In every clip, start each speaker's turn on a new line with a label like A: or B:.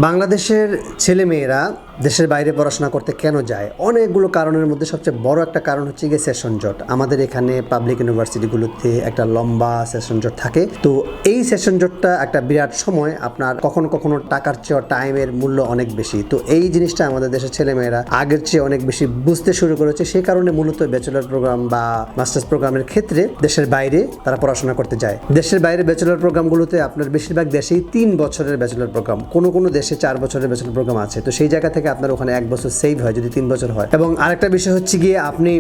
A: বাংলাদেশের ছেলেমেয়েরা দেশের বাইরে পড়াশোনা করতে কেন যায়? অনেকগুলো কারণের মধ্যে সবচেয়ে বড় একটা কারণ হচ্ছে গিয়ে সেশন জট। আমাদের এখানে পাবলিক ইউনিভার্সিটিগুলোতে একটা লম্বা সেশন জট থাকে। তো এই সেশন জটটা একটা বিরাট সময়, আপনার কখনো কখনো টাকার চেয়ে টাইমের মূল্য অনেক বেশি। তো এই জিনিসটা আমাদের দেশের ছেলেমেয়েরা আগের চেয়ে অনেক বেশি বুঝতে শুরু করেছে। সেই কারণে মূলত ব্যাচেলর প্রোগ্রাম বা মাস্টার্স প্রোগ্রামের ক্ষেত্রে দেশের বাইরে তারা পড়াশোনা করতে যায়। দেশের বাইরে ব্যাচেলর প্রোগ্রামগুলোতে আপনার বেশিরভাগ দেশেই 3 বছরের ব্যাচেলর প্রোগ্রাম, কোনো দেশে 4 বছরের ব্যাচেলর প্রোগ্রাম আছে। তো সেই জায়গা থেকে আপনার ওখানে 1 বছর সেভ হয় যদি 3 বছর হয়। এবং আরেকটা বিষয় হচ্ছে গিয়ে আপনি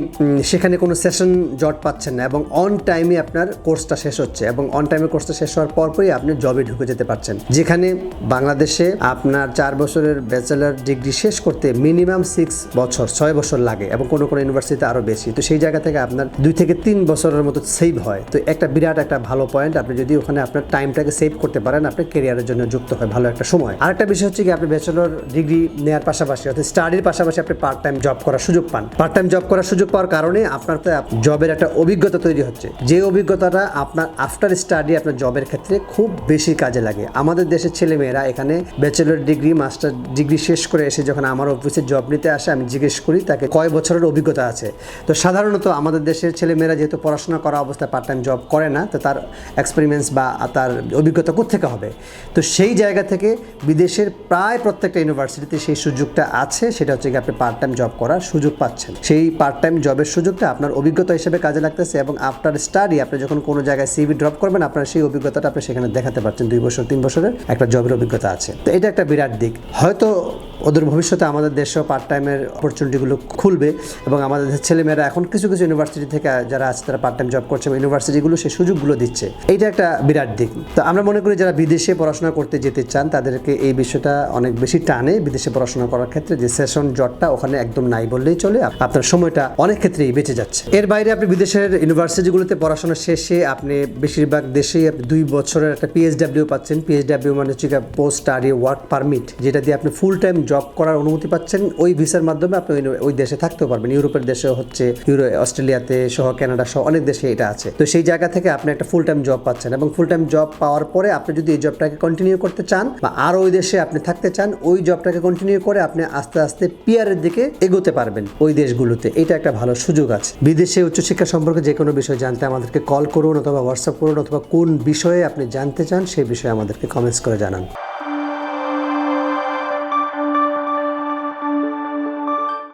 A: সেখানে কোনো সেশন জট পাচ্ছেন না এবং অন টাইমে আপনার কোর্সটা শেষ হচ্ছে এবং অন টাইমে কোর্সটা শেষ হওয়ার পরই আপনি জবে ঢুকে যেতে পারছেন। যেখানে বাংলাদেশে আপনার 4 বছরের ব্যাচেলর ডিগ্রি শেষ করতে মিনিমাম 6 বছর লাগে এবং কোনো ইউনিভার্সিটিতে আরও বেশি। তো সেই জায়গা থেকে আপনার 2 থেকে 3 বছরের মতো সেভ হয়। তো একটা বিরাট একটা ভালো পয়েন্ট। আপনি যদি ওখানে আপনার টাইমটাকে সেভ করতে পারেন, আপনার ক্যারিয়ারের জন্য যুক্ত হয় ভালো একটা সময়। আরেকটা বিষয় হচ্ছে কি, আপনি ব্যাচেলর ডিগ্রি নেওয়ার পাশাপাশি অর্থাৎ স্টাডির পাশাপাশি আপনি পার্ট টাইম জব করার সুযোগ পান। পার্ট টাইম জব করার সুযোগ পাওয়ার কারণে আপনার তো জবের একটা অভিজ্ঞতা তৈরি হচ্ছে, যে অভিজ্ঞতাটা আপনার আফটার স্টাডি আপনার জবের ক্ষেত্রে খুব বেশি কাজে লাগে। আমাদের দেশের ছেলেমেয়েরা এখানে ব্যাচেলর ডিগ্রি মাস্টার ডিগ্রি শেষ করে এসে যখন আমার অফিসে জব নিতে আসে, আমি জিজ্ঞেস করি তাকে কয় বছরের অভিজ্ঞতা আছে। তো সাধারণত আমাদের দেশের ছেলেমেয়েরা যেহেতু পড়াশোনা করা অবস্থায় পার্ট টাইম জব করে না, তো তার এক্সপেরিমেন্স বা তার অভিজ্ঞতা কোত্থেকে হবে? তো সেই জায়গা থেকে বিদেশের প্রায় প্রত্যেকটা ইউনিভার্সিটিতে সেই সুযোগটা আছে। সেটা হচ্ছে কি আপনি পার্ট টাইম জব করার সুযোগ পাচ্ছেন। সেই পার্ট টাইম জবের সুযোগটা আপনার অভিজ্ঞতা হিসেবে কাজে লাগতেছে এবং আফটার স্টাডি আপনি যখন কোনো জায়গায় সিভি ড্রপ করবেন, আপনার সেই অভিজ্ঞতাটা আপনি সেখানে দেখাতে পারছেন। 2 বছর 3 বছরের একটা জবের অভিজ্ঞতা আছে। তো এটা একটা বিরাট দিক। হয়তো ওদের ভবিষ্যতে আমাদের দেশেও পার্ট টাইমের অপরচুনিটিগুলো খুলবে এবং আমাদের ছেলেমেয়েরা এখন কিছু ইউনিভার্সিটি থেকে যারা আছে তারা পার্ট টাইম জব করছে এবং ইউনিভার্সিটিগুলো সেই সুযোগগুলো দিচ্ছে। এইটা একটা বিরাট দিক। তো আমরা মনে করি যারা বিদেশে পড়াশোনা করতে যেতে চান তাদেরকে এই বিষয়টা অনেক বেশি টানে। বিদেশে পড়াশোনা করার ক্ষেত্রে যে সেশন জটটা ওখানে একদম নাই বললেই চলে, আপনার সময়টা অনেক ক্ষেত্রেই বেঁচে যাচ্ছে। এর বাইরে আপনি বিদেশের ইউনিভার্সিটিগুলোতে পড়াশোনা শেষে আপনি বেশিরভাগ দেশেই 2 বছরের একটা পিএইচডব্লিউ পাচ্ছেন। পিএইচডব্লিউ মানে হচ্ছে পোস্ট স্টাডি ওয়ার্ক পারমিট, যেটা দিয়ে আপনি ফুল টাইম জব করার অনুমতি পাচ্ছেন। ওই ভিসার মাধ্যমে আপনি ওই দেশে থাকতেও পারবেন। ইউরোপের দেশেও হচ্ছে, অস্ট্রেলিয়াতে সহ, কানাডা সহ অনেক দেশে এটা আছে। তো সেই জায়গা থেকে আপনি একটা ফুল টাইম জব পাচ্ছেন এবং ফুল টাইম জব পাওয়ার পরে আপনি যদি এই জবটাকে কন্টিনিউ করতে চান বা আরও ওই দেশে আপনি থাকতে চান, ওই জবটাকে কন্টিনিউ করে আপনি আস্তে আস্তে পিআরের দিকে এগোতে পারবেন ওই দেশগুলোতে। এটা একটা ভালো সুযোগ আছে। বিদেশে উচ্চশিক্ষা সম্পর্কে যে কোনো বিষয় জানতে আমাদেরকে কল করুন অথবা হোয়াটসঅ্যাপ করুন, অথবা কোন বিষয়ে আপনি জানতে চান সেই বিষয়ে আমাদেরকে কমেন্টস করে জানান।